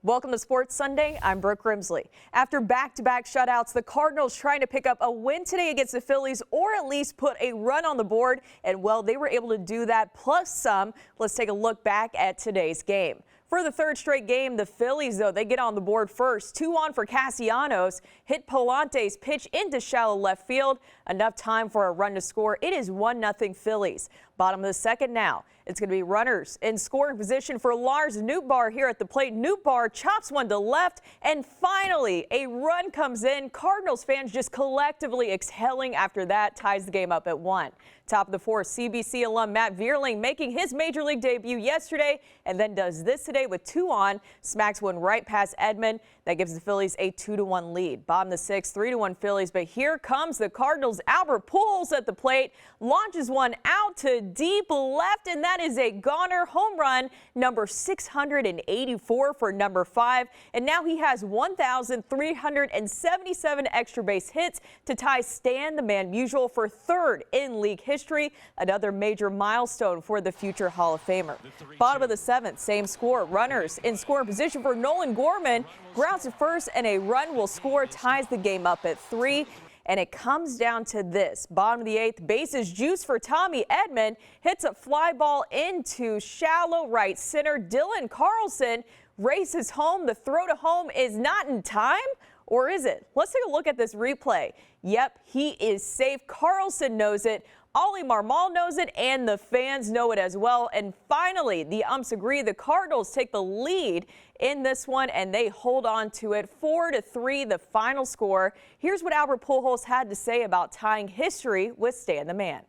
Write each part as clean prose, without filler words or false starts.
Welcome to Sports Sunday. I'm Brooke Grimsley. After back-to-back shutouts, the Cardinals trying to pick up a win today against the Phillies or at least put a run on the board. And, well, they were able to do that plus some. Let's take a look back at today's game. For the third straight game, the Phillies, though, they get on the board first. 2-on for Castellanos. Hit Palante's pitch into shallow left field. Enough time for a run to score. It is 1-0 Phillies. Bottom of the second now. It's going to be runners in scoring position for Lars Nootbaar here at the plate. Nootbaar chops one to left, and finally a run comes in. Cardinals fans just collectively exhaling after that. Ties the game up at 1. Top of the fourth, CBC alum Matt Vierling making his major league debut yesterday and then does this today with 2 on. Smacks one right past Edman. That gives the Phillies a 2-1 lead. Bottom of the sixth, 3-1 Phillies. But here comes the Cardinals. Albert Pujols at the plate launches one out to deep left, and that is a goner. Home run number 684 for number 5. And now he has 1,377 extra base hits to tie Stan the Man Musial for third in league history. Another major milestone for the future Hall of Famer. Bottom of the seventh, same score. Runners in scoring position for Nolan Gorman. Grounds at first, and a run will score, ties the game up at 3. And it comes down to this. Bottom of the eighth, bases juice for Tommy Edman. Hits a fly ball into shallow right center. Dylan Carlson races home. The throw to home is not in time, or is it? Let's take a look at this replay. Yep, he is safe. Carlson knows it. Ollie Marmol knows it, and the fans know it as well. And finally, the umps agree. The Cardinals take the lead in this one, and they hold on to it. 4-3, the final score. Here's what Albert Pujols had to say about tying history with Stan the Man.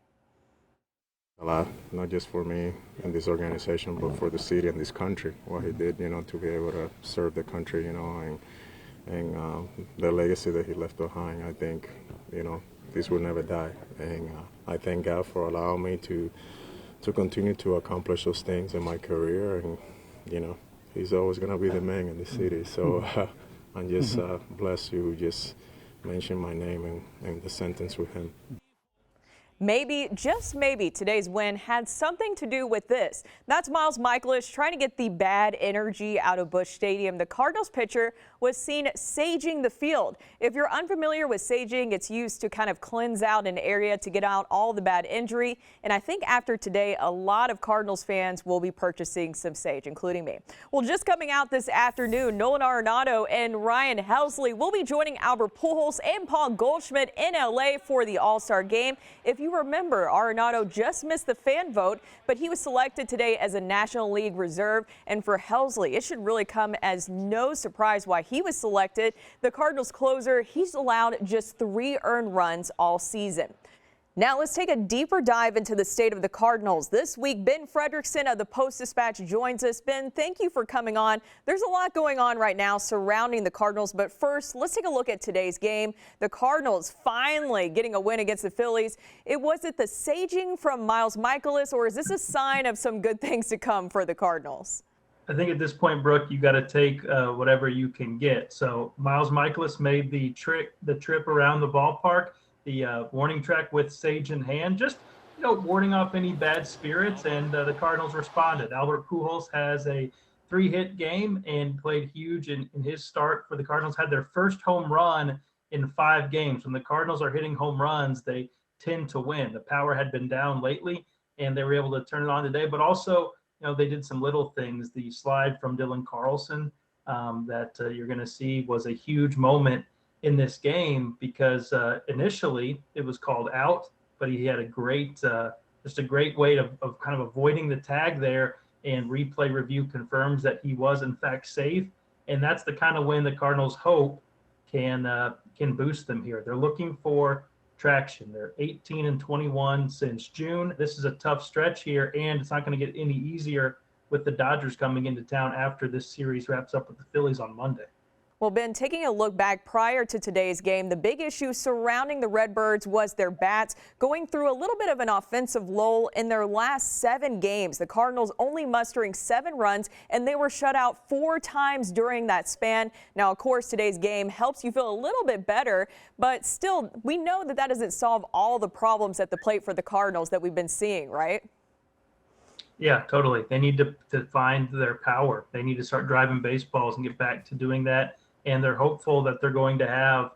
A lot, not just for me and this organization, but for the city and this country. What he did, to be able to serve the country, and the legacy that he left behind. I think, this will never die. And I thank God for allowing me to continue to accomplish those things in my career. And, he's always going to be the man in the city. So I'm just blessed you just mentioned my name and the sentence with him. Maybe, just maybe, today's win had something to do with this. That's Miles Mikolas trying to get the bad energy out of Busch Stadium. The Cardinals pitcher was seen saging the field. If you're unfamiliar with saging, it's used to kind of cleanse out an area to get out all the bad injury. And I think after today, a lot of Cardinals fans will be purchasing some sage, including me. Well, just coming out this afternoon, Nolan Arenado and Ryan Helsley will be joining Albert Pujols and Paul Goldschmidt in L.A. for the All-Star game. If you remember, Arenado just missed the fan vote, but he was selected today as a National League reserve. And for Helsley, it should really come as no surprise why he was selected. The Cardinals closer, he's allowed just 3 earned runs all season. Now let's take a deeper dive into the state of the Cardinals. This week, Ben Frederickson of the Post-Dispatch joins us. Ben, thank you for coming on. There's a lot going on right now surrounding the Cardinals, but first, let's take a look at today's game. The Cardinals finally getting a win against the Phillies. Was it the saging from Miles Mikolas, or is this a sign of some good things to come for the Cardinals? I think at this point, Brooke, you got to take whatever you can get. So Miles Mikolas made the trip around the ballpark, the warning track with sage in hand, just warding off any bad spirits, and the Cardinals responded. Albert Pujols has a 3-hit game and played huge in his start for the Cardinals. Had their first home run in 5 games. When the Cardinals are hitting home runs, they tend to win. The power had been down lately, and they were able to turn it on today. But also, they did some little things. The slide from Dylan Carlson that you're going to see was a huge moment in this game because initially it was called out, but he had a great, just a great way of kind of avoiding the tag there, and replay review confirms that he was in fact safe. And that's the kind of win the Cardinals hope can boost them here. They're looking for traction. They're 18-21 since June. This is a tough stretch here, and it's not going to get any easier with the Dodgers coming into town after this series wraps up with the Phillies on Monday. Well, Ben, taking a look back prior to today's game, the big issue surrounding the Redbirds was their bats going through a little bit of an offensive lull in their last 7 games. The Cardinals only mustering 7 runs, and they were shut out 4 times during that span. Now, of course, today's game helps you feel a little bit better, but still, we know that doesn't solve all the problems at the plate for the Cardinals that we've been seeing, right? Yeah, totally. They need to find their power. They need to start driving baseballs and get back to doing that. And they're hopeful that they're going to have,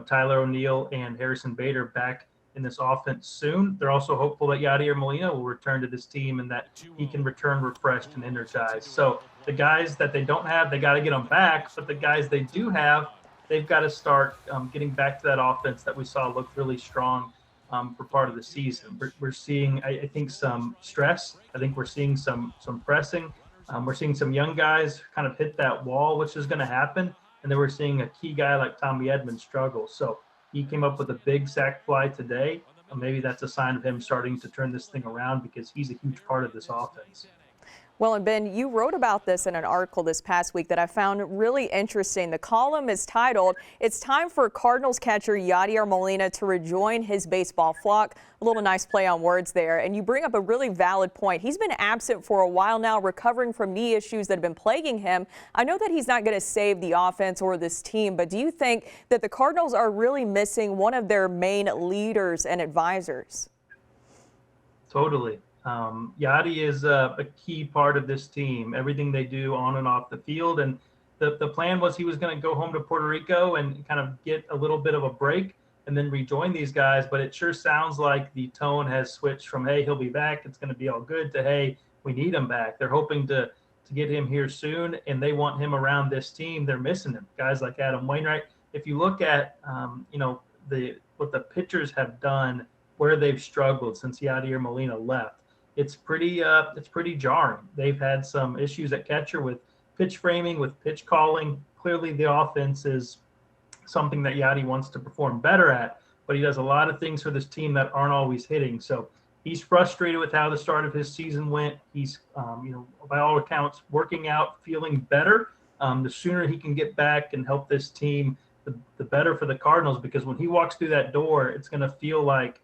Tyler O'Neill and Harrison Bader back in this offense soon. They're also hopeful that Yadier Molina will return to this team and that he can return refreshed and energized. So the guys that they don't have, they got to get them back. But the guys they do have, they've got to start getting back to that offense that we saw look really strong for part of the season. We're seeing, I think, some stress. I think we're seeing some pressing. We're seeing some young guys kind of hit that wall, which is going to happen. And then we're seeing a key guy like Tommy Edmonds struggle. So he came up with a big sack fly today. Maybe that's a sign of him starting to turn this thing around because he's a huge part of this offense. Well, and Ben, you wrote about this in an article this past week that I found really interesting. The column is titled, "It's Time for Cardinals Catcher Yadier Molina to Rejoin His Baseball Flock." A little nice play on words there. And you bring up a really valid point. He's been absent for a while now, recovering from knee issues that have been plaguing him. I know that he's not going to save the offense or this team, but do you think that the Cardinals are really missing one of their main leaders and advisors? Totally. Yadi is a key part of this team, everything they do on and off the field. And the plan was he was going to go home to Puerto Rico and kind of get a little bit of a break and then rejoin these guys. But it sure sounds like the tone has switched from, hey, he'll be back, it's going to be all good, to, hey, we need him back. They're hoping to get him here soon, and they want him around this team. They're missing him. Guys like Adam Wainwright. If you look at, what the pitchers have done, where they've struggled since Yadier Molina left, it's pretty jarring. They've had some issues at catcher with pitch framing, with pitch calling. Clearly, the offense is something that Yadi wants to perform better at, but he does a lot of things for this team that aren't always hitting. So he's frustrated with how the start of his season went. He's, by all accounts, working out, feeling better. The sooner he can get back and help this team, the better for the Cardinals, because when he walks through that door, it's going to feel like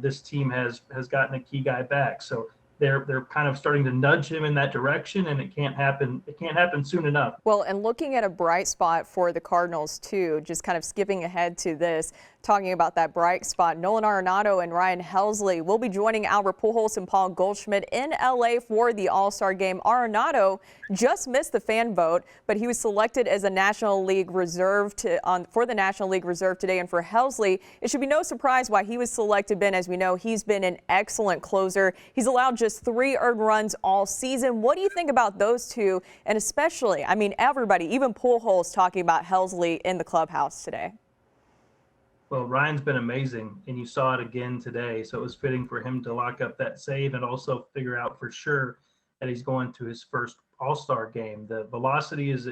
this team has gotten a key guy back. So they're kind of starting to nudge him in that direction, and it can't happen soon enough. Well, and looking at a bright spot for the Cardinals too, just kind of skipping ahead to this, talking about that bright spot, Nolan Arenado and Ryan Helsley will be joining Albert Pujols and Paul Goldschmidt in LA for the All-Star game. Arenado just missed the fan vote, but he was selected as a National League reserve for the National League reserve today. And for Helsley, it should be no surprise why he was selected, Ben. As we know, he's been an excellent closer. He's allowed just 3 earned runs all season. What do you think about those two? And especially, I mean, everybody, even Pujols, talking about Helsley in the clubhouse today. Well, Ryan's been amazing, and you saw it again today. So it was fitting for him to lock up that save and also figure out for sure that he's going to his first All-Star game. The velocity is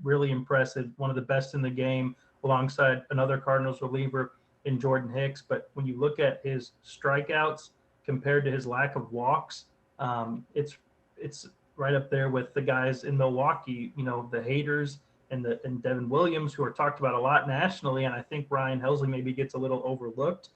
really impressive, one of the best in the game, alongside another Cardinals reliever in Jordan Hicks. But when you look at his strikeouts compared to his lack of walks, it's right up there with the guys in Milwaukee, the Haters and Devin Williams, who are talked about a lot nationally. And I think Ryan Helsley maybe gets a little overlooked.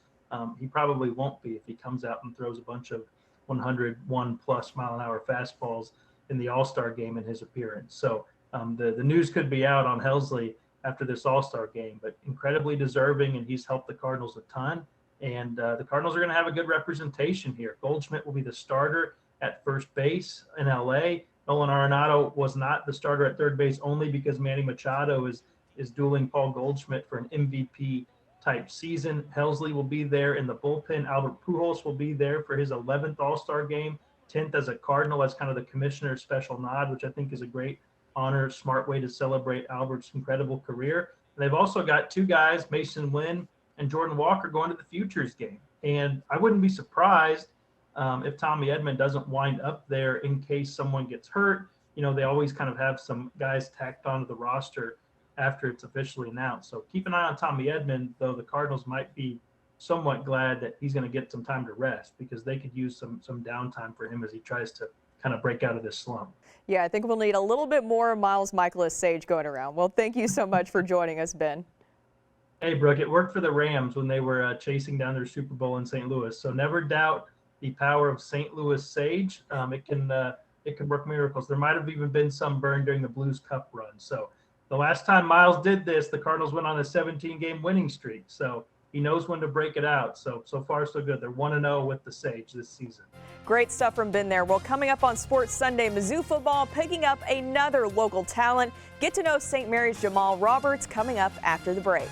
He probably won't be if he comes out and throws a bunch of 101+ mile-an-hour fastballs in the All-Star game in his appearance. So the news could be out on Helsley after this All-Star game, but incredibly deserving, and he's helped the Cardinals a ton. And the Cardinals are going to have a good representation here. Goldschmidt will be the starter at first base in LA. Nolan Arenado was not the starter at third base only because Manny Machado is dueling Paul Goldschmidt for an MVP type season. Helsley will be there in the bullpen. Albert Pujols will be there for his 11th All-Star game, 10th as a Cardinal, as kind of the commissioner's special nod, which I think is a great honor, smart way to celebrate Albert's incredible career. And they've also got 2 guys, Mason Wynn and Jordan Walker, going to the Futures game. And I wouldn't be surprised if Tommy Edman doesn't wind up there in case someone gets hurt. They always kind of have some guys tacked onto the roster after it's officially announced. So keep an eye on Tommy Edman, though the Cardinals might be somewhat glad that he's going to get some time to rest, because they could use some downtime for him as he tries to kind of break out of this slump. Yeah, I think we'll need a little bit more Miles Michaelis Sage going around. Well, thank you so much for joining us, Ben. Hey, Brooke, it worked for the Rams when they were chasing down their Super Bowl in St. Louis. So never doubt the power of St. Louis Sage. It can work miracles. There might have even been some burned during the Blues Cup run. So the last time Miles did this, the Cardinals went on a 17-game winning streak. So He knows when to break it out. So far so good. They're 1-0 with the Sage this season. Great stuff from Ben there. Well, coming up on Sports Sunday, Mizzou football picking up another local talent. Get to know St. Mary's Jamal Roberts coming up after the break.